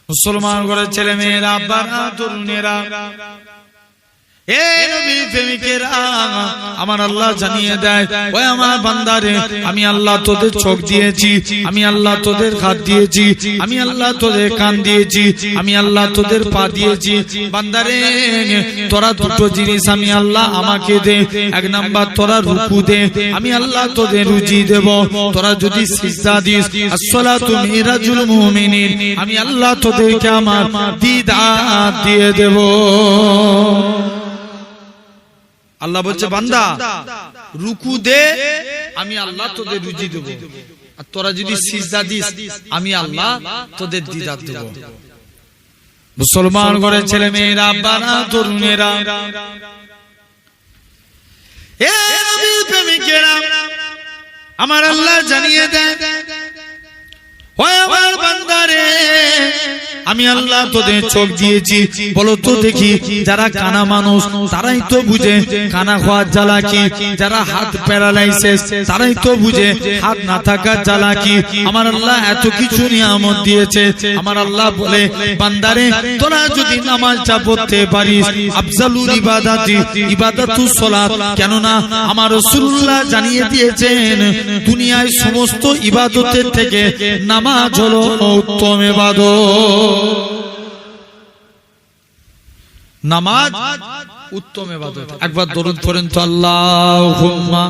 মুসলমান ঘরের ছেলে মেয়েরা, আব্বারা, তরুণেরা, এ নবীর প্রেমিকেরা, আমার আল্লাহ জানিয়ে দেয়, ওই আমার বান্দারে, আমি আল্লাহ তোদের চোখ দিয়েছি, আমি আল্লাহ তোদের হাত দিয়েছি, আমি আল্লাহ তোদের কান দিয়েছি, আমি আল্লাহ তোদের পা দিয়েছি। বান্দারে, তোরা দুটো জিনিস আমি আল্লাহ আমাকে দে। এক নাম্বার তোরা রুকু দে, আমি আল্লাহ তোদের রুজি দেব। তোরা যদি সিজদা দিস, আসসালাতু মিরাজুল মুমিনিন, আমি আল্লাহ তোদেরকে আমার দিদার দিয়ে দেব। আল্লাহ বলছে, বান্দা রুকু দে, আমি আল্লাহ তোদের রুজি দেব। আর তোরা যদি সিজদা দিস, আমি আল্লাহ তোদের দিদার দেব। মুসলমান ঘরের ছেলে মেয়েরা, আব্বারা, তরুণেরা, এ নবীর প্রেমিকেরা, আমার আল্লাহ জানিয়ে দেয়, ওই আমার বান্দারে, আমি আল্লাহ তোদের চোখ দিয়েছি। বলো তো দেখি, যারা কানা মানুষ তারাই তো বুঝে কানা হওয়ার জ্বালা কি, যারা হাত প্যারালাইসিস তারাই তো বুঝে হাত না থাকার জ্বালা কি। আমার আল্লাহ এত কিছু নিয়ামত দিয়েছে। আমার আল্লাহ বলে, বান্দারে, তোরা যদি নামাজটা পড়তে পারিস, আফজালুল ইবাদাতি ইবাদাতুস সালাত, কেননা আমার রাসূলুল্লাহ জানিয়ে দিয়েছেন, দুনিয়ায় সমস্ত ইবাদতের থেকে নামাজ হলো উত্তম ইবাদত। নামাজ উত্তম ইবাদত। একবার দরুদ পড়েন তো, আল্লাহুম্মা।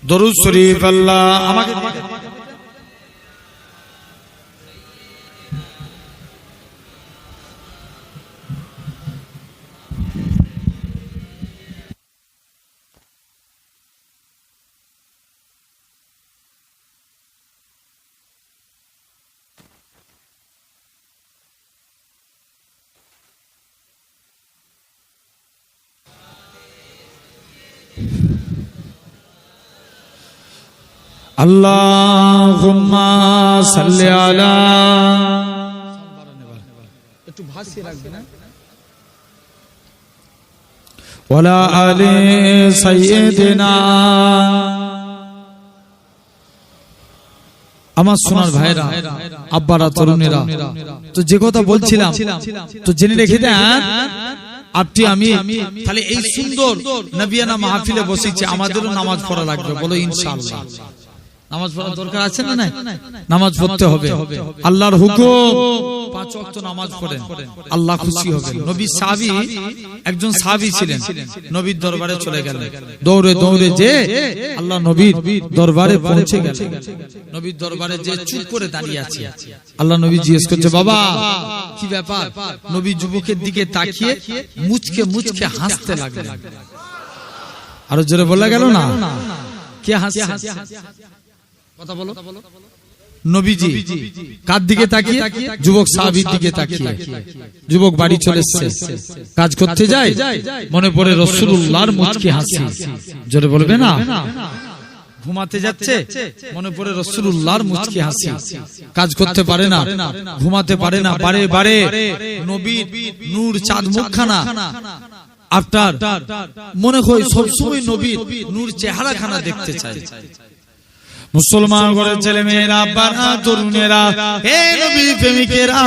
দরুদ শরীফ আল্লাহ আমাকে আল্লাহুম্মা সাল্লি আলা, একটু ভাসিয়ে রাখবেন না, ওয়ালা আলি সাইয়্যিদিনা। আমার সোনার ভাইরা, আব্বারা, তরুণেরা, তো যে কথা বলছিলাম তো জেনে রেখে দেন। আপনি আমি তাহলে এই সুন্দর নবিয়ানা মাহফিলে বসেছি, আমাদেরও নামাজ পড়া লাগবে। বলো ইনশাআল্লাহ। নামাজ পড়ার দরকার আছে না? নাই, নামাজ পড়তে হবে। আল্লাহর হুকুম, 5 ওয়াক্ত নামাজ পড়েন, আল্লাহ খুশি হবেন। নবী সাহাবী, একজন সাহাবী ছিলেন, নবীর দরবারে চলে গেলেন, দৌড়ে দৌড়ে যে আল্লাহ নবীর দরবারে পৌঁছে গেলেন। নবীর দরবারে যে চুপ করে দাঁড়িয়ে আছে। আল্লাহ নবী জিজ্ঞেস করছে, বাবা কি ব্যাপার? নবী যুবকের দিকে তাকিয়ে মুচকে মুচকে হাসতে লাগলেন। আরো জোরে বলা গেল না? কে হাসছে? কথা বলো। নবীজি কার দিকে তাকিয়ে? যুবক সাহাবীর দিকে তাকিয়ে। যুবক বাড়ি চলে এসেছে, কাজ করতে যায়, মনে পড়ে রাসূলুল্লাহর মুচকি হাসি। জোরে বলবে না? ঘুমাতে যাচ্ছে, মনে পড়ে রাসূলুল্লাহর মুচকি হাসি। কাজ করতে পারে না, ঘুমাতে পারে না, বারে বারে নবীর নূর চাঁদ মুখখানা আপনার মনে হয় সবসময় নবীর নূর চেহারাখানা দেখতে চায়। মুসলমান ঘরের ছেলে মেয়েরা, আব্বারা, তরুণেরা, হে নবীর প্রেমিকেরা,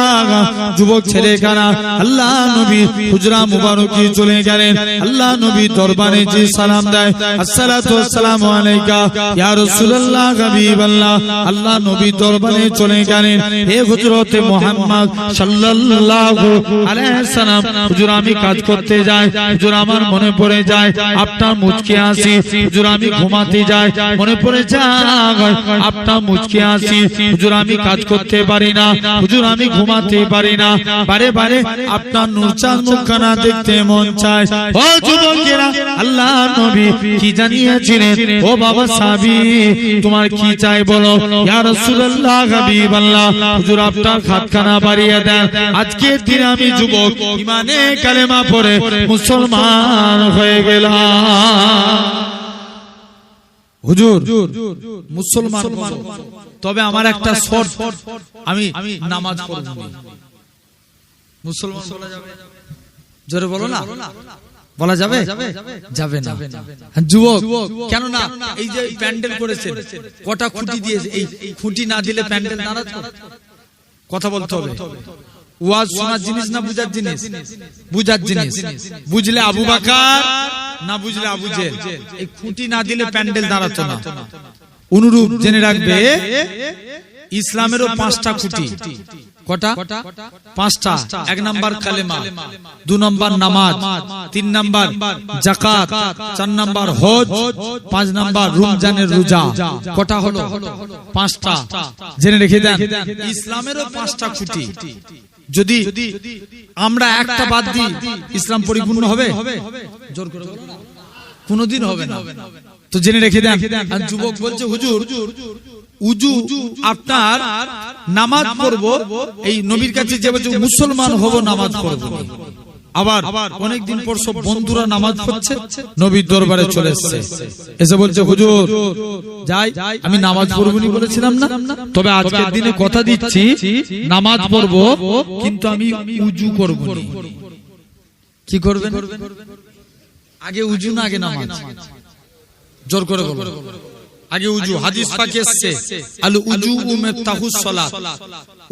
যুবক ছেলেখানা, আল্লাহ নবী হুজরা মুবারকে চলে গেলেন। আল্লাহ নবী দরবারে যে সালাম দেয়, আসসালাতু ওয়াসসালামু আলাইকা ইয়া রাসূলুল্লাহ হাবিবাল্লাহ। আল্লাহ নবী দরবারে চলে গেলেন, হে হযরতে মুহাম্মদ সাল্লাল্লাহু আলাইহি সাল্লাম, হুজুর আমি কাজ করতে যাই, হুজুর আমার মনে পড়ে যায় আপনার মুচকি হাসি, হুজুর আমি ঘুমাতে যাই, মনে পড়ে যায় আপনার মুচকি হাসি, হুজুর আমি কাজ করতে পারি না, হুজুর আমি ঘুমাতে পারি না, বারে বারে আপনার নূর চাঁদ মুখখানা দেখতে মন চায়। ও যুবকেরা, আল্লাহ নবী কি জানিয়েছিলেন? ও বাবা সাহাবী, তোমার কি চাই বলো? ইয়া রাসূলুল্লাহ হাবিবাল্লাহ, হুজুর আপনার হাতখানা বাড়িয়ে দেন, আজকের দিনে আমি যুবক ঈমানে কালেমা পড়ে মুসলমান হয়ে গেলাম। হুজুর মুসলমান, তবে আমার একটা শর্ত, আমি নামাজ পড়ব না। মুসলমান বলা যাবে? জোরে বলো না, বলা যাবে? যাবে না। যুবক, কেন না? এই যে প্যান্ডেল করেছেন, কটা খুঁটি দিয়েছে, এই খুঁটি না দিলে প্যান্ডেল দাঁড়াতো? কথা বলতে হবে। ওয়াজ শোনার জিনিস না বুঝার জিনিস? বুঝার জিনিস। বুঝলে আবু বকর, না বুঝলে আবু জেল। এই খুঁটি না দিলে প্যান্ডেল দাঁড়াতো না। অনুরূপ জেনে রাখবে, ইসলামেরও 5টা খুঁটি। কটা? 5টা। 1 নাম্বার কালেমা, 2 নাম্বার নামাজ, 3 নাম্বার যাকাত, 4 নাম্বার হজ, 5 নাম্বার রমজানের রোজা। কটা হলো? 5টা। জেনে রেখে দেন, ইসলামেরও 5টা খুঁটি। যদি আমরা একটা বাদ দিই, ইসলাম পরিপূর্ণ হবে? জোর করে বলো না, কোনদিন হবে না। তো জেনে রেখে দেন। আর যুবক বলছে, হুজুর উজু আপনার নামাজ পড়ব, এই নবীর কাছে যে বলছে মুসলমান হব, নামাজ পড়ব। আবার অনেকদিন পর সব বন্ধুরা নামাজ পড়ছে, নবীর দরবারে চলে এসেছে, এসে বলছে, হুজুর যাই, আমি নামাজ পড়বনি বলেছিলাম না, তবে আজকের দিনে কথা দিচ্ছি নামাজ পড়ব, কিন্তু আমি উজু করব না। কি করবেন? আগে উজু না আগে নামাজ? জোর করে বলো। আগে উজু। হাদিস পাকে এসেছে, আল উজু মিফতাহুস সালাত,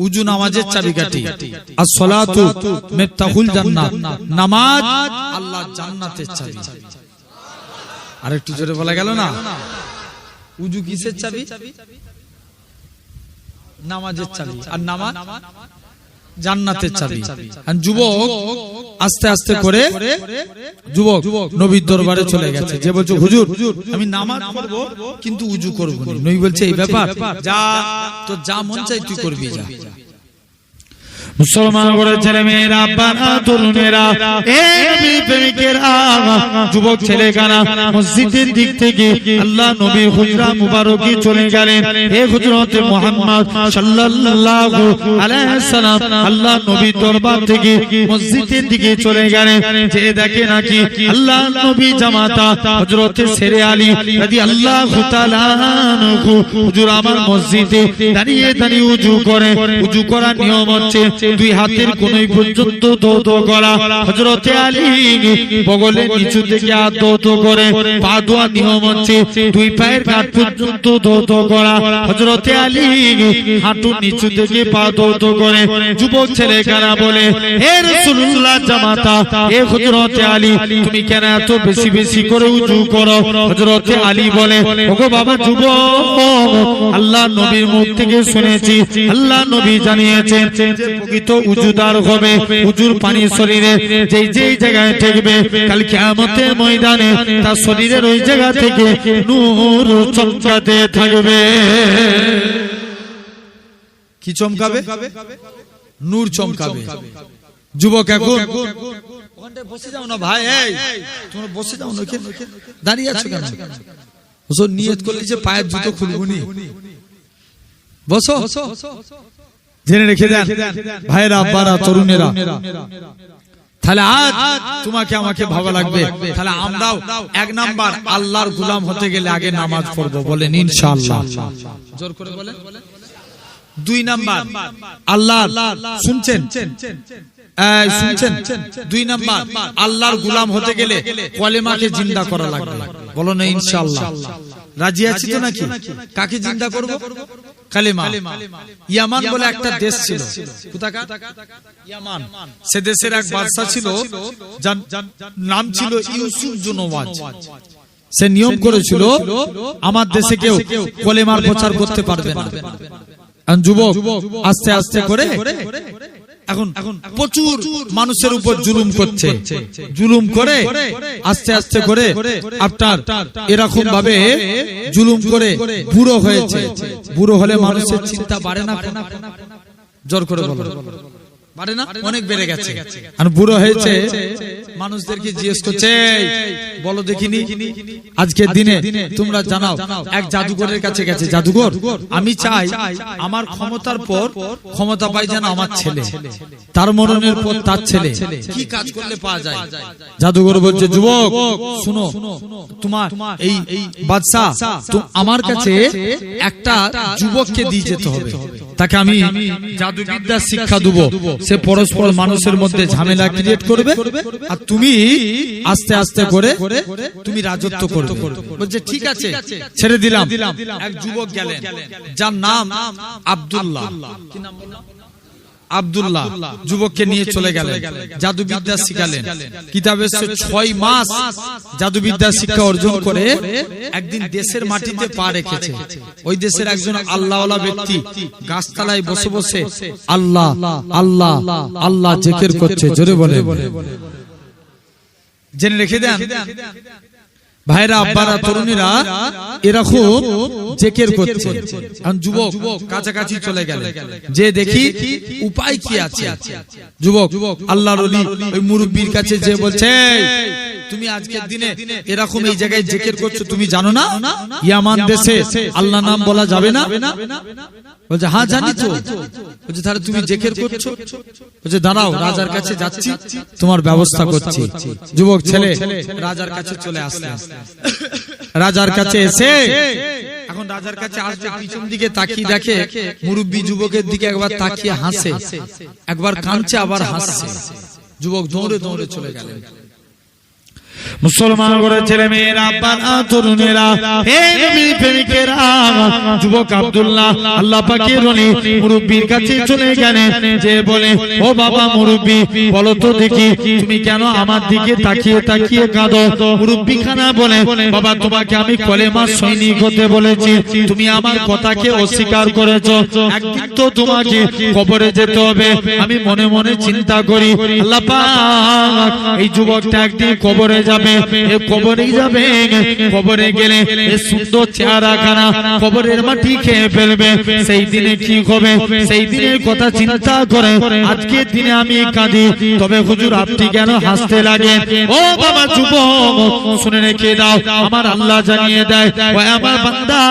উজু নামাজের চাবিকাঠি। আর সালাতু মিফতাহুল জান্নাত, নামাজ আল্লাহর জান্নাতের চাবি। আর একটু জোরে বলা গেল না? উজু কিসের চাবি? নামাজের চাবি। আর নামাজ জান্নাতের চাবি। আর যুবক আস্তে আস্তে করে যুবক নবীর দরবারে চলে গেছে, যে বলছে, হুজুর আমি নামাজ পড়ব কিন্তু উজু করব না। নবী বলছে, এই ব্যাপার, যা তো যা মন চাই তুই করবি, যা। মুসলমান করে ছেলে মেয়েরা, আব্বারা, তরুণেরা, প্রেমিকেরা, যুবক ছেলে কানা মসজিদের দিক থেকে আল্লাহ নবী হুজরা মুবারকি চলে গেলেন। হে হযরত মুহাম্মদ সাল্লাল্লাহু আলাইহি সাল্লাম আল্লাহ নবীর দরবার থেকে মসজিদের দিকে চলে গেলেন। যে দেখে নাকি আল্লাহ নবী জামাতা হযরত শেরে আলী রাদিয়াল্লাহু তাআলা আনহু হুজুর আমার মসজিদে দাঁড়িয়ে দাঁড়িয়ে উজু করে। উজু করার নিয়ম হচ্ছে 2 হাতের কোণই পর্যন্ত দৌত করা। হযরতে আলী বগলের নিচু থেকে হাত দৌত করে। পা ধোয়ার নিয়ম হচ্ছে 2 পায়ের কাঠ পর্যন্ত দৌত করা। হযরতে আলী হাঁটুর নিচু থেকে পা দৌত করে। যুবক ছেলে কানা বলে, হে রাসূলুল্লাহ জামাতা, হে হযরতে আলী, তুমি কেন এত বেশি বেশি করে উজু করো? হযরতে আলী বলে, ওগো বাবা যুবক, আল্লাহ নবীর মুখ থেকে শুনেছি, আল্লাহ নবী জানিয়েছেন প্রকৃত উজুদার হবে, উজুর পানি শরীরে যেই যেই জায়গায় ঠেকবে, কাল কিয়ামতের ময়দানে তার শরীরের ওই জায়গা থেকে নূর চমকাতে থাকবে। কি চমকাবে? নূর চমকাবে। যুবক এখন ওখানটায় বসে যাও না ভাই, এই তোমরা বসে যাও না, দাঁড়িয়ে আছো কেন? বসো, নিয়ত করলে যে পায়ের জুতো খুলবনি, বসো। জেনে রেখে দেন ভাইরা, আব্বারা, তরুণেরা, তাহলে আজ তোমাকে আমাকে ভাবা লাগবে, তাহলে আমরাও 1 নাম্বার আল্লাহর গোলাম হতে গেলে আগে নামাজ পড়বো, বলেন ইনশাআল্লাহ। জোর করে বলেন। 2 নাম্বার আল্লাহ, শুনছেন? 2 নাম্বার আল্লাহর গোলাম হতে গেলে কলেমাকে জিন্দা করা লাগবে, বলো না ইনশাআল্লাহ। রাজি আছি তো নাকি? কাকে জিন্দা করব? কালেমা। ইয়ামান বলে একটা দেশ ছিল, কোথাকার? ইয়ামান। সে দেশের এক বাদশা ছিল, যার নাম ছিল ইউসুফ জুনওয়াজ। সে নিয়ম করেছিল, আমার দেশে কেউ কলেমার প্রচার করতে পারবে না। যুবক আস্তে আস্তে করে এখন প্রচুর মানুষের উপর জুলুম করছে, জুলুম করে আস্তে আস্তে করে আপনার এরকম ভাবে জুলুম করে বুড়ো হয়েছে। বুড়ো হলে মানুষের চিন্তা বাড়ে না? জোর করে বলো। বাড়ে না, অনেক বেড়ে গেছে। আর বুড়ো হয়েছে, মানুষদেরকে জিজ্ঞেস করছে, বলো দেখিনি আজকের দিনে তোমরা জানাও, এক জাদুঘরের কাছে গেছে, জাদুঘর আমি চাই আমার ক্ষমতার পর ক্ষমতা পাই যেন আমার ছেলে, তার মরণের পর তার ছেলে, কি কাজ করলে পাওয়া যায়? জাদুঘর বলছে, যুবক শুনো, তোমার এই বাদশা আমার কাছে একটা যুবককে দিয়ে যেতে হবে, তাকে আমি জাদুবিদ্যা শিক্ষা দেবো, সে পরস্পর মানুষের মধ্যে ঝামেলা ক্রিয়েট করবে, আর তুমি আস্তে আস্তে করে তুমি রাজত্ব করবে। বলছে ঠিক আছে, ছেড়ে দিলাম। এক যুবক গেলেন, যার নাম আব্দুল্লাহ। কি নাম বললাম? আব্দুল্লাহ। যুবককে নিয়ে চলে গেলেন, জাদুবিদ্যা শিখালেন। কিতাবে 6 মাস জাদুবিদ্যা শিক্ষা অর্জন করে একদিন দেশের মাটিতে পা রেখেছে। ওই দেশের একজন আল্লাহওয়ালা ব্যক্তি গাছতলায় বসে বসে আল্লাহ আল্লাহ আল্লাহ জিকির করছে। জোরে বলে, জেনে রেখে দেন ভাইরা, আব্বারা, তরুণীরা এরকম জিকির করছে। যুবক কাছাকাছি চলে গেল, যে দেখি উপায় কি আছে। যুবক আল্লাহর ওলি ওই মুরব্বির কাছে যে বলছে, তুমি আজকের দিনে এরকম এই জায়গায় জিকির করছো, তুমি জানো না ইয়ামান দেশে আল্লাহ নাম বলা যাবে না? বলছে হ্যাঁ জানি তো। বলছে তাহলে তুমি জিকির করছো? বলছে দাঁড়াও, রাজার কাছে যাচ্ছি, তোমার ব্যবস্থা করছি। যুবক ছেলে রাজার কাছে চলে আসলেন। রাজার কাছে এসে এখন রাজার কাছে আসবে, পিছন দিকে তাকিয়ে দেখে মুরব্বি যুবকের দিকে একবার তাকিয়ে হাসে, একবার কাঁদছে, আবার হাসছে। যুবক দৌড়ে দৌড়ে চলে গেলেন। মুসলমান করে ছেলে মেয়েরা, আব্বারা, তরুণেরা, হে নবী প্রেমিকেরা, যুবক আব্দুল্লাহ আল্লাহ পাকের ওলি মুরব্বির কাছে চলে গেলেন, যে বলে, ও বাবা মুরব্বি, বলো তো দেখি তুমি কেন আমার দিকে তাকিয়ে তাকিয়ে কাঁদো? মুরব্বি খানা বলে, বাবা তোমাকে আমি কলেমার সৈনিক হতে বলেছি, তুমি আমার কথাকে অস্বীকার করেছো, একদিন তো তোমাকে কবরে যেতে হবে। আমি মনে মনে চিন্তা করি, আল্লাহ পাক এই যুবকটা একদিন কবরে যাবে, কবরে যাবে, কবরে গেলে সুন্দর চেহারা খানা কবরের মাটি খেয়ে ফেলবে। সেই দিনে কি হবে? সেই দিনের কথা চিন্তা করে আজকের দিনে আমি কাঁদি। তবে হুজুর আপনি কেন হাসতে লাগে? ও বাবা যুবক, শুনে রেখে দাও, আমার আল্লাহ জানিয়ে দেয়, ও আমার বান্দা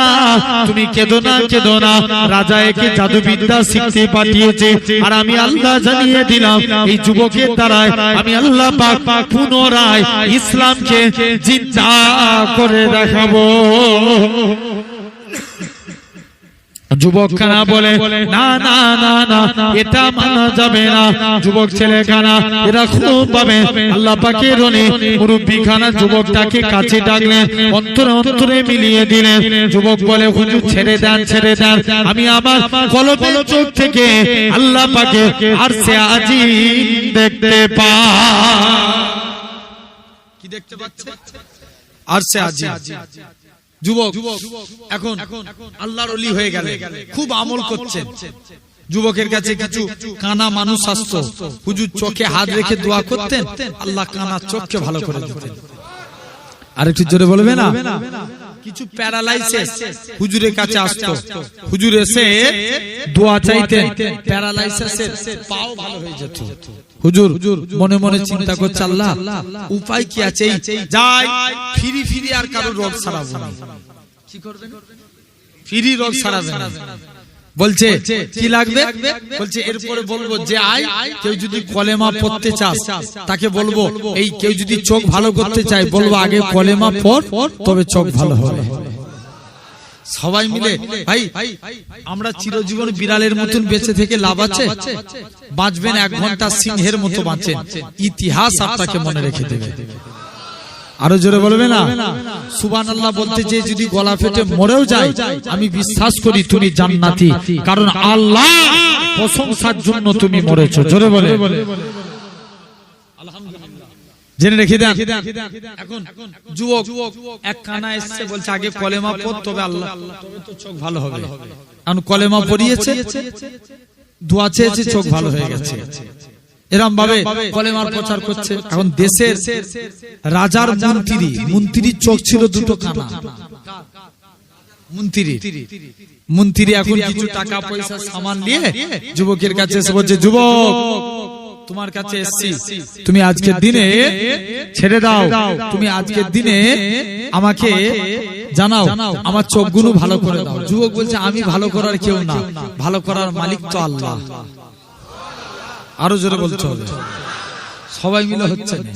তুমি কেঁদো না, কেঁদো না, রাজা একে জাদুবিদ্যা শিখতে পাঠিয়েছে, আর আমি আল্লাহ জানিয়ে দিলাম এই যুবকের দ্বারায় আমি আল্লাহ পাক পুনরায় ইসলামকে জিন্দা করে দেখাবো। যুবক খানা বলে, না না না না, এটা মানা যাবে না। যুবক ছেলে খানা এরকম ভাবে আল্লাহ পাকের ওলি মুরব্বি খানা যুবকটাকে কাছে ডাকলেন, অন্তরে অন্তরে মিলিয়ে দিলেন। যুবক বলে, হুজুর ছেড়ে দেন, ছেড়ে দেন, আমি আমার কলবের চোখ থেকে আল্লাহ পাকে আরশে আজিম দেখতে পাই। কি দেখতে পাচ্ছে? আরশে আজিম। যুবক এখন আল্লাহর ওলি হয়ে গেল, খুব আমল করছেন। যুবকের কাছে কিছু কানা মানুষ আসতো, হুজুর চোখে হাত রেখে দোয়া করতেন, আল্লাহ কানার চোখকে ভালো করে দিতেন। আরেকটু জোরে বলবে না? কিছু প্যারালাইসিস হুজুরের কাছে আসতো, হুজুর এসে দোয়া চাইতেন, প্যারালাইসিসের পাও ভালো হয়ে যেত। হুজুর মনে মনে চিন্তা করছে, আল্লাহ উপায় কি আছে? যাই ফিরি ফিরি আর কারো রোগ সারাবো না। কি করবেন? ফিরি রোগ সারাবেন না। বলছে কি লাগবে? বলছে এরপরে বলবো যে আয়, কেউ যদি কলেমা পড়তে চাস তাকে বলবো, এই কেউ যদি চোখ ভালো করতে চায় বলবো আগে কলেমা পড়, তবে চোখ ভালো হবে। সবাই মিলে ভাই আমরা চিরজীবন বিড়ালের মতন বেঁচে থেকে লাভ আছে? বাঁচবেন 1 ঘন্টা সিংহের মতো বাঁচেন, ইতিহাস আপনাকে মনে রেখে দেবে। আরো জোরে বলবে না? সুবহানাল্লাহ বলতে যে যদি গলা ফেটে মরেও যায়, আমি বিশ্বাস করি তুমি জান্নাতি, কারণ আল্লাহ প্রশংসার জন্য তুমি মরেছো। জোরে বলে আলহামদুলিল্লাহ। জেনে রেখে দেন, এখন যুবক এক কানা এসে বলছে আগে কলেমা পড়, তবে আল্লাহ, তবে তো চোখ ভালো হবে। এখন কলেমা পড়িয়েছে, দোয়া চেয়েছে, চোখ ভালো হয়ে গেছে। এরকম ভাবে কলেমার প্রচার করছে। এখন দেশের রাজার মন্ত্রীর চোখ ছিল দুটো কানা। মন্ত্রী এখন কিছু টাকা পয়সা সামান নিয়ে যুবকের কাছে এসে বলছে, যুবক তোমার কাছে এসেছি, তুমি আজকের দিনে ছেড়ে দাও, তুমি আজকের দিনে আমাকে জানাও, আমার চোখগুলো ভালো করে দাও। যুবক বলছে, আমি ভালো করার কেউ না, ভালো করার মালিক তো আল্লাহ। আরো জোরে বলতে হবে, সবাই মিলে হচ্ছে না।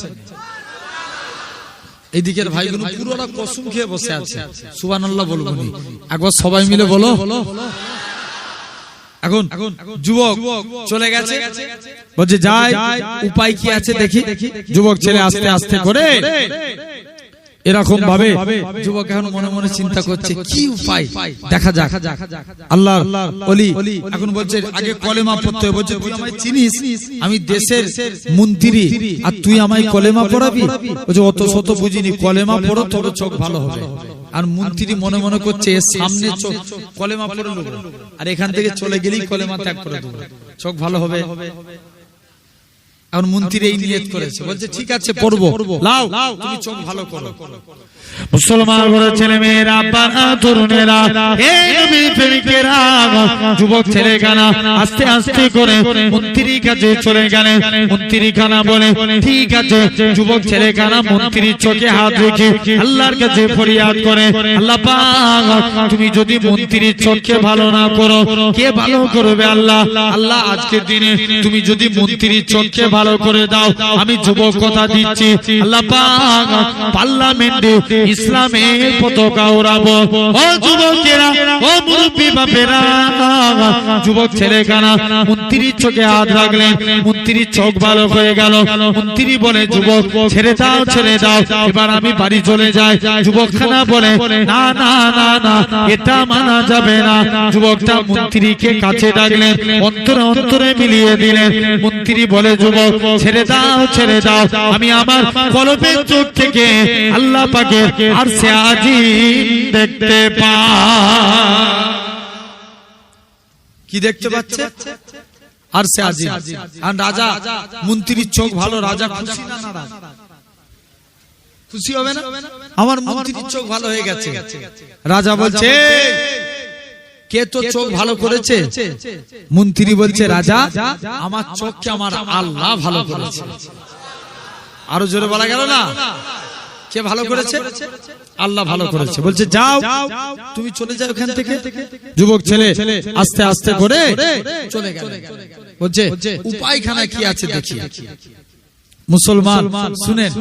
এইদিকের ভাইগুলো পুরোটা কসম খেয়ে বসে আছে, সুবহানাল্লাহ বলবো নি, একবার সবাই মিলে বলো। এখন যুবক চলে গেছে, বলছে যাই, উপায় কি আছে দেখি। যুবক ছেলে আস্তে আস্তে করে এরকম ভাবে যুবক এখন মনে মনে চিন্তা করছে, কি উপায় দেখা যাক। আল্লাহর ওলি এখন বলছে, আগে কলেমা পড়তে হবে। বলছে, তুই আমায় চিনিস, আমি দেশের মন্ত্রী, আর তুই আমায় কলেমা পড়াবি? বলছে, অত শত বুঝিনি, কলেমা পড়ো তবে চোখ ভালো হবে। আর মন্ত্রী মনে মনে করছে, এর সামনে চোখ কলেমা পড়ে নেবো, আর এখান থেকে চলে গেলেই কলেমা ত্যাগ করে দেবো, চোখ ভালো হবে। এখন মন্ত্রী এই নিয়ত করেছে, বলছে ঠিক আছে পড়বো, লাও তুমি চোখ ভালো করো। মুসলমান ঘরের ছেলে মেয়েরা, আব্বারা, তরুণেরা, এই নবীর প্রেমিকেরা, যুবক ছেলেখানা আস্তে আস্তে করে মন্ত্রীর কাছে চলে গেলেন। মন্ত্রী খানা বলে, ঠিক আছে। যুবক ছেলেখানা মন্ত্রীর চোখে হাত রেখে আল্লাহর কাছে ফরিয়াদ করে, আল্লাহ পাক, তুমি যদি মন্ত্রীর চোখকে ভালো না করো, কে ভালো করবে? আল্লাহ, আল্লাহ আজকের দিনে তুমি যদি মন্ত্রীর চোখকে ভালো করে দাও, আমি যুবক কথা দিচ্ছি, আল্লাহ পাক পার্লামেন্টে ইসলামের পতাকা উড়াবো। ও যুবকেরা, ও মুরব্বী বাপেরা, যুবক ছেলেখানা মন্ত্রীর চোখে হাত রাখলেন, মন্ত্রীর চোখ ভালো হয়ে গেল। মন্ত্রী বলে, যুবক ছেড়ে দাও, ছেড়ে দাও, এবার আমি বাড়ি চলে যাই। যুবকখানা বলে, না না না না, এটা মানা যাবে না। যুবকটা মন্ত্রীকে কাছে ডাকলেন, অন্তরে অন্তরে মিলিয়ে দিলেন। মন্ত্রী বলে, যুবক ছেড়ে দাও, ছেড়ে দাও, আমি আমার কলবের চোখ থেকে আল্লাহ পাকের আরশে আজিম দেখতে পাই। কি দেখতে পাচ্ছে? আরশে আজিম। আর রাজা মন্ত্রীর চোখ ভালো, রাজা খুশি না নারাজ? খুশি হবে না? আমার মন্ত্রীর চোখ ভালো হয়ে গেছে। রাজা বলছে, কে তো চোখ ভালো করেছে? মন্ত্রী বলছে, রাজা আমার চোখকে আমার আল্লাহ ভালো করেছে। আরো জোরে বলা গেল না? কে ভালো করেছে? আল্লাহ ভালো করেছে। বলছে, যাও তুমি চলে যাও এখান থেকে। যুবক ছেলে আস্তে আস্তে করে চলে গেল। বলছে, উপায়খানা কি আছে দেখি। মুসলমান শুনেন,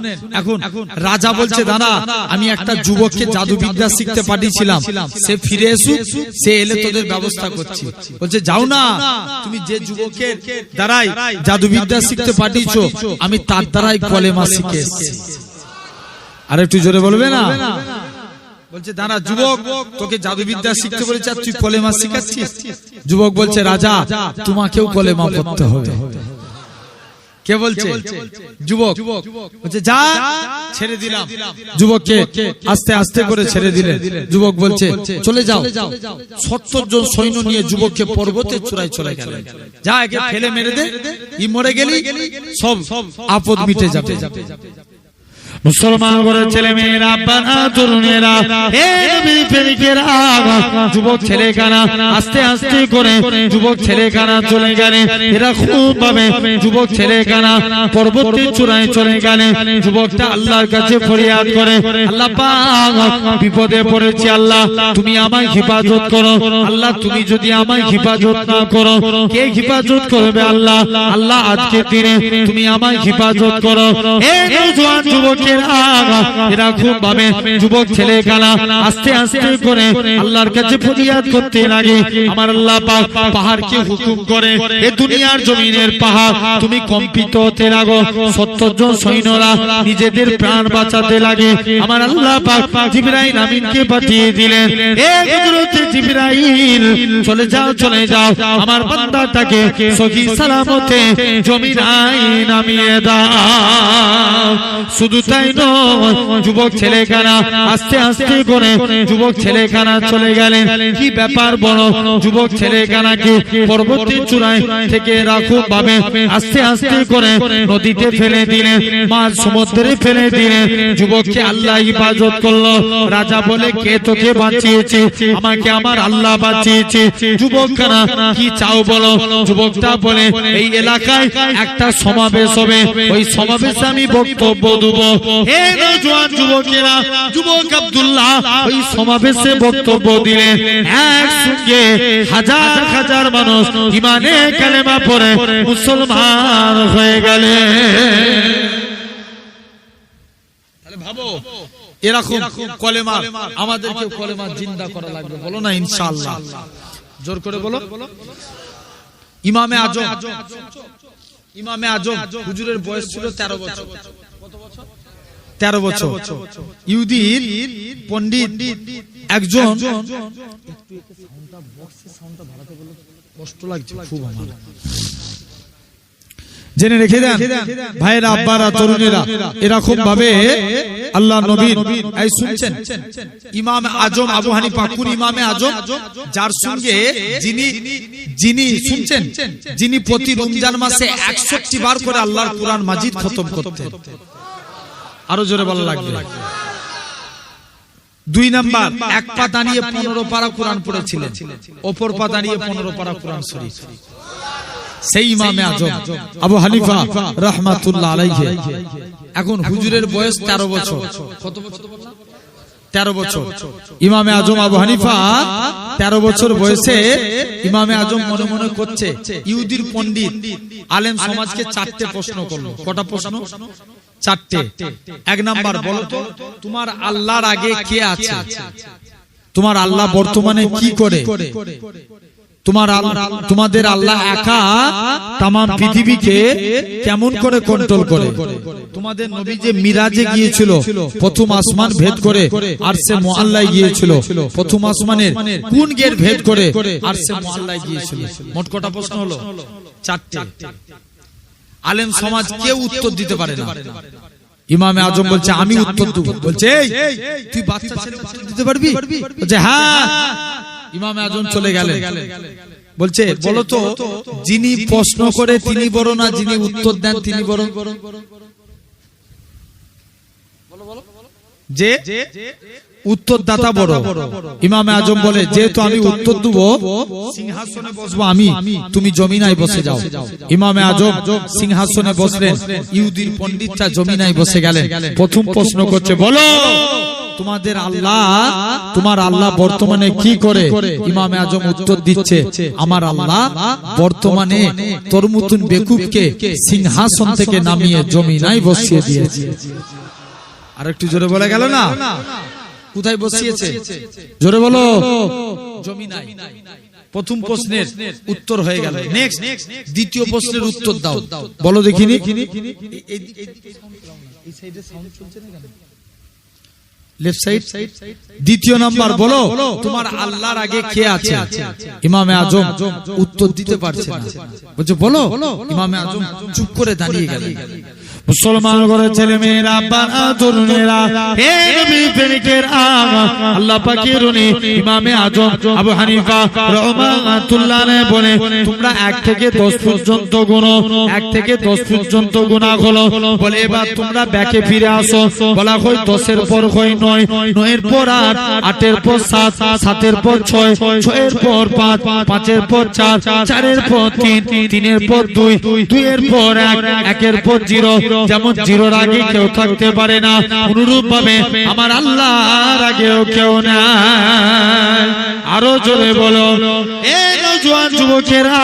এখন রাজা বলছে, দাদা আমি একটা যুবককে জাদুবিদ্যা শিখতে পাঠিয়েছিলাম, সে ফিরে এসুক, সে এলে তোদের ব্যবস্থা করছি। বলছে, যাও না, তুমি যে যুবকের দ্বারাই জাদুবিদ্যা শিখতে পাঠিয়েছো, আমি তার দ্বারাই কলেমা শিখে এসেছি। আর একটু জোরে বলবে না? বলছে, দাঁড়া যুবক, তোকে জাদুবিদ্যা শিখতে বলেছে আর তুই কলেমা শিখাচ্ছিস? যুবক বলছে, রাজা তোমাকেও কলেমা পড়তে হবে। কে বলছে? যুবক বলছে, যা, ছেড়ে দিলাম। যুবককে আস্তে আস্তে করে ছেড়ে দিলেন। যুবক বলছে, চলে যাও। 70 জন সৈন্য নিয়ে যুবককে পর্বতের চূড়ায় চলে গেলেন। যা, একে ফেলে মেরে দে, ই মরে গেলি সব আপদ মিটে যাবে। মুসলমান ঘরের ছেলে মেয়েরা, আব্বারা, তরুণেরা, এই নবীর প্রেমিকেরা, যুবক ছেলেখানা আস্তে আস্তে করে যুবক ছেলেখানা চলে গেলে। এরা খুব ভাবে যুবক ছেলেখানা পর্বতের চূড়ায় চলে গেলে। যুবকটা আল্লাহর কাছে ফরিয়াদ করে, আল্লাহ পাক, বিপদে পড়েছি, আল্লাহ তুমি আমায় হেফাজত করো। আল্লাহ তুমি যদি আমায় হেফাজত না করো, কে হেফাজত করবে? আল্লাহ, আল্লাহ আজকের দিনে তুমি আমায় হেফাজত করো। এই নওজোয়ান যুবক এরা খুব ভাবে যুবক ছেলেখানা আস্তে আস্তে করে আল্লাহর কাছে ফরিয়াদ করতে লাগে। আমার আল্লাহ পাক পাহাড়কে হুকুম করে, এ দুনিয়ার জমিনের পাহাড় তুমি কম্পিত হতে লাগো। 70 জন সৈন্যরা নিজেদের প্রাণ বাঁচাতে লাগে। আমার আল্লাহ পাক জিবরাইল আমিনকে পাঠিয়ে দিলেন, এ হযরত জিবরাইল চলে যাও, চলে যাও, আমার বান্দাটাকে সহি সালামতে জমিনায় নামিয়ে দাও। শুধু তাই তাই নয়, যুবক ছেলেখানা আস্তে আস্তে করে যুবক ছেলেখানা চলে গেলেন। কি ব্যাপার বলো, যুবক ছেলেখানাকে পর্বতের চূড়ায় থেকে রাখুন ভাবে আস্তে আস্তে করে নদীতে ফেলে দিলেন, মাঝ সমুদ্রে ফেলে দিলেন। যুবককে আল্লাহ হিফাজত করলো। রাজা বলে, কে তোকে বাঁচিয়েছে? আমাকে আমার আল্লাহ বাঁচিয়েছে। যুবকখানা, কি চাও বলো? যুবকটা বলে, এই এলাকায় একটা সমাবেশ হবে, ওই সমাবেশে আমি বক্তব্য দেব। হে নওজোয়ান যুবকেরা, যুবক আব্দুল্লাহ ওই সমাবেশে বক্তব্য দিলেন। একসঙ্গে হাজার হাজার মানুষ ঈমানে কালেমা পড়ে মুসলমান হয়ে গেলেন। ভাবো, এরকম কলেমা আমাদেরকে কলেমা জিন্দা করা লাগবে, বলো না ইনশাআল্লাহ? জোর করে বলো। ইমামে আজম, ইমামে আজম হুজুরের বয়স ছিল 13 বছর। কত বছর? 13 বছর। ইহুদির পণ্ডিত একজন, কষ্ট লাগছে খুব আমার, জেনে রেখে দেন ভাইয়েরা, আব্বারা, তরুণেরা, এরকম ভাবে আল্লাহ নবী এই শুনছেন ইমাম আজম আবু হানিফা, কোন ইমামে আজম? যার সঙ্গে যিনি শুনছেন, যিনি প্রতি রমজান মাসে 61 বার করে আল্লাহর কুরআন মাজিদ খতম করতেন। আরো জোরে বলা লাগবে। 2 নাম্বার, এক পা দাঁড়িয়ে 15 পারা কোরআন পড়েছিলেন, অপর পা দাঁড়িয়ে 15 পারা কোরআন শরীফ। সেই ইমামে আজম আবু হানিফা রাহমাতুল্লাহ আলাইহি। এখন হুজুরের বয়স 13 বছর। কত বছর বললাম? 13 বছর। ইমামে আজম আবু হানিফা 13 বছর বয়সে ইমামে আজম মনে মনে করছে, ইহুদির পণ্ডিত আলেম সমাজকে 4টে প্রশ্ন করলো। কটা প্রশ্ন? 4টে। 1 নাম্বার, বলো তো তোমার আল্লাহর আগে কে আছে? তোমার আল্লাহ বর্তমানে কি করে? তোমাদের আল্লাহ একা তাম পৃথিবীকে কেমন করে কন্ট্রোল করে? তোমাদের নবী যে মিরাজে গিয়েছিল, প্রথম আসমান ভেদ করে আরশে মুআল্লায় গিয়েছিল, প্রথম আসমানের কোন গেট ভেদ করে আরশে মুআল্লায় গিয়েছিল? মোট কটা প্রশ্ন হলো? 4টে। আলেম সমাজ কেউ উত্তর দিতে পারে না। ইমামে আজম বলছে, আমি উত্তর দেব। বলছে, তুই বাচ্চা ছেলে উত্তর দিতে পারবি? বলছে, হ্যাঁ। ইমামে আজম চলে গেলেন। বলছে, বলো তো যিনি প্রশ্ন করে তিনি বড় না যিনি উত্তর দেন তিনি বড়? যে উত্তরদাতা বড়। ইমামে আজম বলে, যেহেতু আমি উত্তর দেব, সিংহাসনে বসবো আমি, তুমি জমিনায় বসে যাও। ইমামে আজম সিংহাসনে বসলেন, ইহুদির পণ্ডিতরা জমিনায় বসে গেলেন। প্রথম প্রশ্ন করছে, বলো তোমার আল্লাহ বর্তমানে কি করে? ইমামে আজম উত্তর দিচ্ছে, আমার আল্লাহ বর্তমানে তোর মতন বেকুবকে সিংহাসন থেকে নামিয়ে জমিনায় বসিয়ে দিয়েছে। আর একটু জোরে বলে গেল না? কোথায় বসিয়েছে? জোরে বলো। জমিনায়। প্রথম প্রশ্নের উত্তর হয়ে গেল। নেক্সট, দ্বিতীয় প্রশ্নের উত্তর দাও। বলো দেখিনি। এই সাইডে সাউন্ড চলছে না কেন? Left side. দ্বিতীয় নাম্বার, বলো তোমার আল্লাহর আগে কে আছে? ইমামে আজম উত্তর দিতে পারছে না। বলছে, বলো। ইমামে আজম চুপ করে দাঁড়িয়ে গেলেন। মুসলমান ঘরের ছেলে মেয়েরা, আব্বারা, তরুণেরা, হে নবী প্রেমিকের আল্লাহ পাকের উনি ইমামে আজম আবু হানিফা রাহমাতুল্লাহ আলাইহি বলে, তোমরা 1 থেকে 10 পর্যন্ত গুনো। 1 থেকে 10 পর্যন্ত গুনাহ হলো। বলে, এবার তোমরা ব্যাকে ফিরে আসো। বলা হয় 10 এর পর হয় 9, 9 এর পর 8, 8 এর পর 7, 7 এর পর 6, 6 এর পর 5, 5 এর পর 4, 4 এর পর 3, 3 এর পর 2, 2 এর পর 1, 1 এর পর 0। যেমন 0-র আগে কেউ থাকতে পারে না, অনুরূপ ভাবে আমার আল্লাহর আগেও কেউ নাই। আরো জোরে বলো। এই নওজোয়ান যুবকেরা,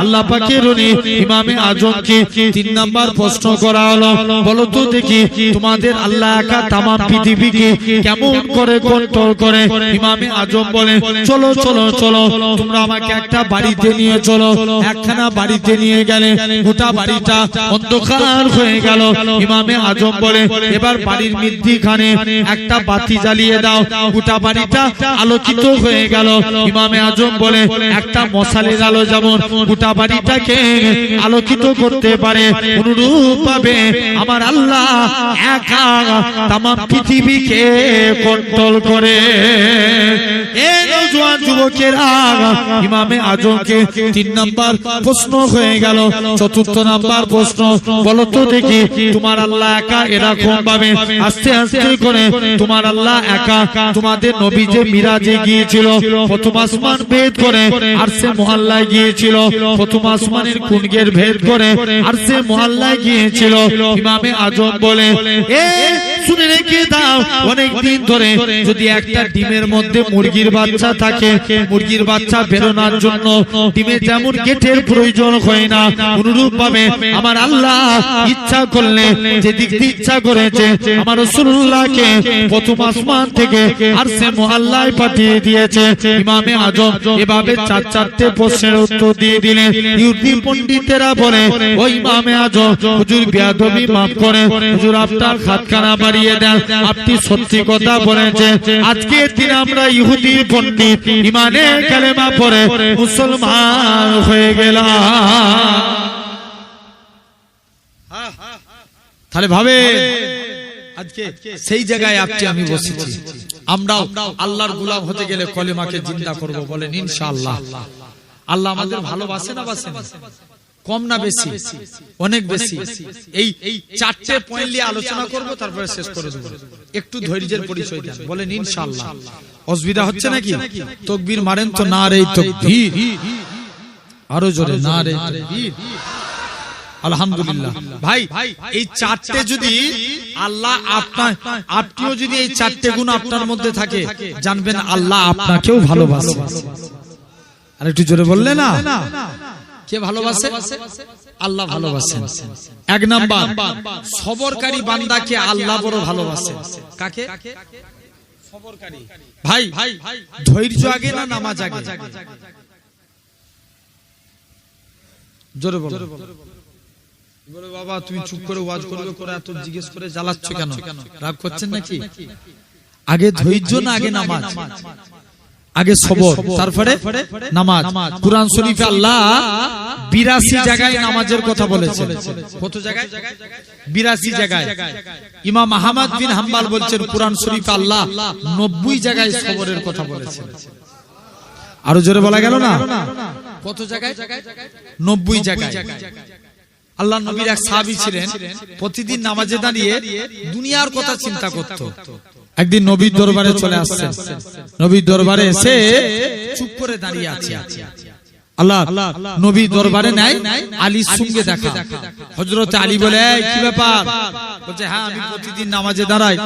আল্লাহ পাকের উনি ইমামে আজমকে 3 নাম্বার প্রশ্ন করা হলো, বলো তো দেখি তোমাদের আল্লাহ একা তাম পৃথিবীকে কেমন করে কন্ট্রোল করে? ইমামে আজম বলে, চলো চলো চলো, তোমরা আমাকে একটা বাড়িতে নিয়ে চলো। একখানা বাড়িতে নিয়ে গেলে গোটা বাড়িটা অন্ধকার হয়ে হয়ে গেল। ইমামে আজম বলে এবার বাড়ির মধ্যিখানে একটা বাতি জ্বালিয়ে দাও, গোটা বাড়িটা আলোকিত হয়ে গেল। ইমামে আজম বলে একটা মশালের আলো যেমন গোটা বাড়িটাকে আলোকিত করতে পারে, অনুরূপ ভাবে আমার আল্লাহ একা তাম পৃথিবীকে কন্ট্রোল করে। এই নওজোয়ান যুবকেরা ইমামে আজমকে 3 নাম্বার প্রশ্ন হয়ে গেল। 4র্থ নাম্বার প্রশ্ন, বলো তো দেখি তোমার আল্লাহ একা এরকম ভাবে আস্তে আস্তে করে তোমার আল্লাহ একা তোমাদের নবী যে মিরাজে গিয়েছিল, প্রথম আসমান ভেদ করে আরশে মুআল্লায় গিয়েছিল, প্রথম আসমানের কুনগের ভেদ করে আরশে মুআল্লায় গিয়েছিল। ইমামে আজম বলে এ শুনে রেখে দাও, অনেক দিন ধরে যদি একটা ডিমের মধ্যে মুরগির বাচ্চা থাকে, মুরগির বাচ্চা বেরোনোর জন্য ডিমে যেমন গেটের প্রয়োজন হয় না, অনুরূপ ভাবে আমার আল্লাহ ইচ্ছা করলে যেদিক দিয়ে ইচ্ছা করেছে আমার রাসূলুল্লাহকে প্রথম আসমান থেকে আরশে মুআল্লায় পাঠিয়ে দিয়েছে। ইমামে আজম এভাবে 4তে প্রশ্নের উত্তর দিয়ে দিলেন। ইহুদি পণ্ডিতেরা বলে ও ইমামে আজম হুজুর বেয়াদবি মাফ করে, হুজুর আপনার খাতখানা বাড়িয়ে দেন, আপনি সত্যি কথা বলেছেন। আজকে দিন আমরা ইহুদি পণ্ডিত ইমানে কালেমা পড়ে মুসলমান হয়ে গেলাম। তাহলে ভাবে আজকে সেই জায়গায় আপনি আমি বসেছি। আমরাও আল্লাহর গোলাম হতে গেলে কলেমাকে জিন্দা করব, বলেন ইনশাআল্লাহ। আল্লাহ আমাদের ভালোবাসে না বাসে না? কম না বেশি? অনেক বেশি। এই 4টে পয়েন্ট নিয়ে আলোচনা করব, তারপরে শেষ করে দেব। একটু ধৈর্যের পরিচয় দেন, বলেন ইনশাআল্লাহ। অসুবিধা হচ্ছে নাকি? তাকবীর মারেন তো, নারে তাকবীর, আরো জোরে নারে তাকবীর। আলহামদুলিল্লাহ। ভাই এই 4টে যদি আল্লাহ আপনিও যদি এই 4টে গুণ আপনার মধ্যে থাকে, জানবেন আল্লাহ আপনাকেও ভালোবাসে। আর একটু জোরে বললে না, কে ভালোবাসে? আল্লাহ ভালোবাসেন। 1 নাম্বার, সবরকারী বান্দাকে আল্লাহ বড় ভালোবাসে। কাকে? সবরকারী। ভাই ধৈর্য আগে না নামাজ আগে? জোরে বলো। বলে বাবা তুমি চুপ করে ওয়াজ করবে করে এত জিজ্ঞেস করে জ্বালাচ্ছ কেন? রাগ করছেন নাকি? আগে ধৈর্য না আগে নামাজ? আগে সবর, তারপরে নামাজ। কুরআন শরীফে আল্লাহ 82 জায়গায় নামাজের কথা বলেছেন। কত জায়গায়? 82 জায়গায়। ইমাম আহমদ বিন হাম্বল বলছেন কুরআন শরীফে আল্লাহ 90 জায়গায় সবরের কথা বলেছেন। আরো জোরে বলা গেল না? কত জায়গায়? 90 জায়গায়। আল্লাহ নবীর এক সাহাবী ছিলেন, প্রতিদিন নামাজে দাঁড়িয়ে দুনিয়ার কথা চিন্তা করত। একদিন নবীর দরবারে চলে আসছেন। নবীর দরবারে এসে চুপ করে দাঁড়িয়ে আছে। আল্লাহ নবীর দরবারে নাই, আলীর সঙ্গে দেখা। হযরত আলী বলে কি ব্যাপার? বলছে হ্যাঁ আমি প্রতিদিন নামাজে দাঁড়াই,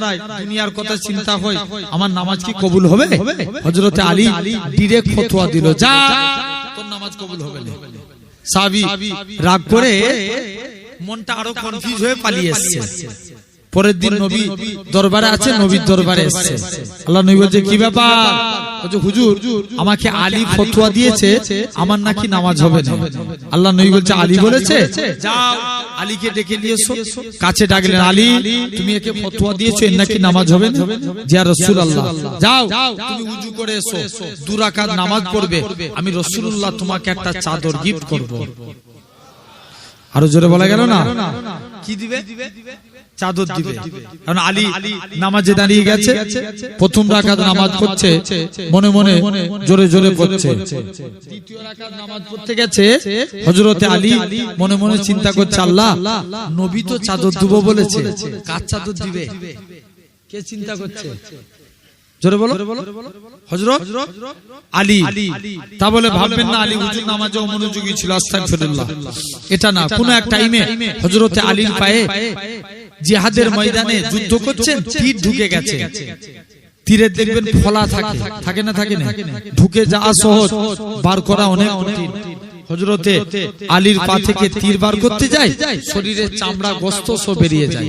দুনিয়ার কথা চিন্তা হয়, আমার নামাজ কি কবুল হবে? হযরত আলী ডাইরেক্ট ফতোয়া দিল, যা তোর নামাজ কবুল হবে না। সাহাবী রাগ করে মনটা আরো কনফিউজ হয়ে পালিয়ে এসেছে। পরের দিন নবী দরবারে আছে, নবীর দরবারে এসেছে। আল্লাহ নবী বলছে কি ব্যাপার? বলছে হুজুর আমাকে আলী ফতোয়া দিয়েছে আমার নাকি নামাজ হবে না। আল্লাহ নবী বলছে আলী বলেছে? যাও আলীকে ডেকে নিয়ে এসো। কাছে ডাকলেন, আলী তুমি একে ফতোয়া দিয়েছো এর নাকি নামাজ হবে না? জি ইয়া রাসূলুল্লাহ। যাও তুমি ওযু করে এসো, 2 রাকাত নামাজ পড়বে, আমি রাসূলুল্লাহ তোমাকে একটা চাদর গিফট করব। আরো জোরে বলা গেল না? কি দিবে? চাদর দিবে। কারণ আলী নামাজে দাঁড়িয়ে গেছে, প্রথম রাকাত নামাজ পড়ছে, মনে মনে জোরে জোরে পড়ছে। দ্বিতীয় রাকাত নামাজ পড়তে গেছে, হযরতে আলী মনে মনে চিন্তা করছে আল্লাহ নবী তো চাদর দেব বলেছে, কার চাদর দিবে? কে চিন্তা করছে? জোরে বলো। হযরত আলী। তা বলে ভাববেন না আলী হুজুর নামাজে মনোযোগী ছিল, আস্তাগফিরুল্লাহ। এটা না, কোন এক টাইমে হযরতে আলীর পায়ে জিহাদের ময়দানে যুদ্ধ করছেন, তীর ঢুকে গেছে। তীরে দেখবেন ফলা থাকে, থাকে না? থাকে না? ঢুকে যাওয়া সহজ, বার করা অনেক কঠিন। হযরতে আলীর পা থেকে তীর বার করতে যায়, শরীরের চামড়া গোশত সব বেরিয়ে যায়।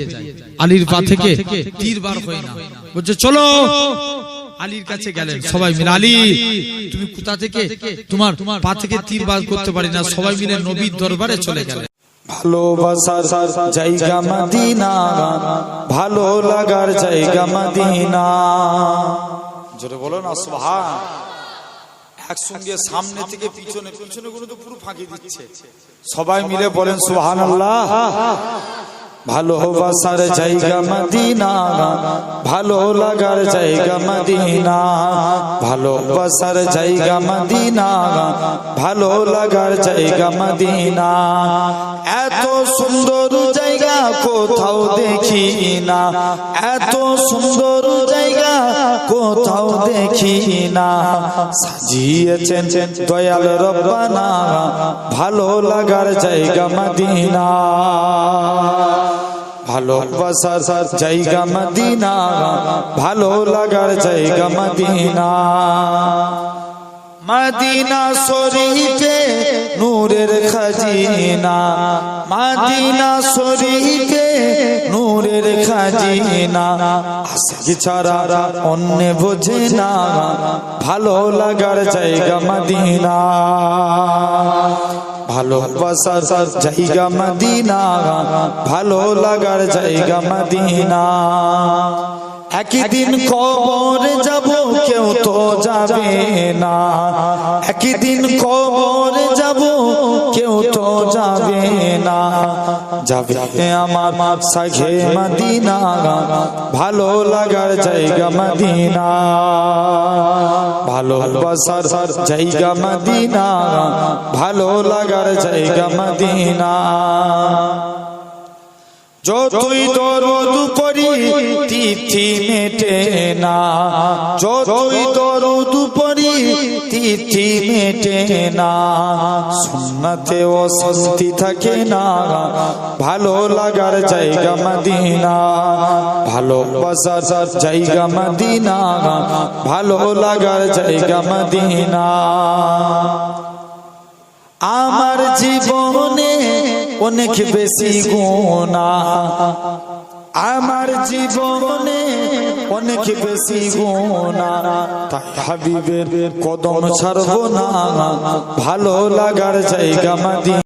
আলীর পা থেকে তীর বার হয় না। বলছে চলো। আলীর কাছে গেলেন সবাই মিলে, আলী তুমি কোথা থেকে? তোমার পা থেকে তীর বার করতে পারি না। সবাই মিলে নবীর দরবারে চলে গেলেন। ভালোবাসার জায়গা মদিনা, ভালো লাগার জায়গা মদিনা। জোরে বলো না সুবহান। একসঙ্গে সামনে থেকে পিছনে, পিছনে গুলো তো পুরো ফাঁকি দিচ্ছে, সবাই মিলে বলেন সুবহানাল্লাহ। ভালোবাসার জায়গা মদিনা, ভালো লাগার জায়গা মদিনা, ভালোবাসার জায়গা মদিনা, ভালো লাগার জায়গা মদিনা। এত সুন্দর জায়গা কোথাও দেখি না, এত সুন্দর জায়গা কোথাও দেখি না। সাজিয়েছেন দয়াল রব্বানা, ভালো লাগার জায়গা মদিনা। ভালোবাসার জায়গা মদিনা, ভালো লাগার জায়গা মদিনা। মদিনা শরীফে নূরের খাজিনা, মদিনা শরীফে নূরের খাজিনা। আশিক ছাড়া অন্য বোঝে না, ভালো লাগার জায়গা মদিনা। ভালোবাসার জায়গা মদিনা, ভালো লাগার জায়গা মদিনা। একদিন কবরে যাব কেউ তো যাবে না, একদিন কবরে যাব কেউ তো যাবে না। যাবে আমার সাথে মদিনা, ভালো লাগার জায়গা মদিনা। ভালোবাসার জায়গা মদিনা, ভালো লাগার জায়গা মদিনা। যতই দরুদ পড়ি তৃপ্তি মেটে না, যতই দরুদ পড়ি তৃপ্তি মেটে না। সুন্নতে অশান্তি থাকে না, ভালো লাগার জায়গা মদিনা। ভালোবাসার জায়গা মদিনা, ভালো লাগার জায়গা মদিনা। আমার জীবনে অনেক বেশি গুনাহ, আমার জীবনে অনেক বেশি গুনাহ। তাই হাবিবের কদম ছাড়বো না, ভালো লাগার জায়গা মদিনা।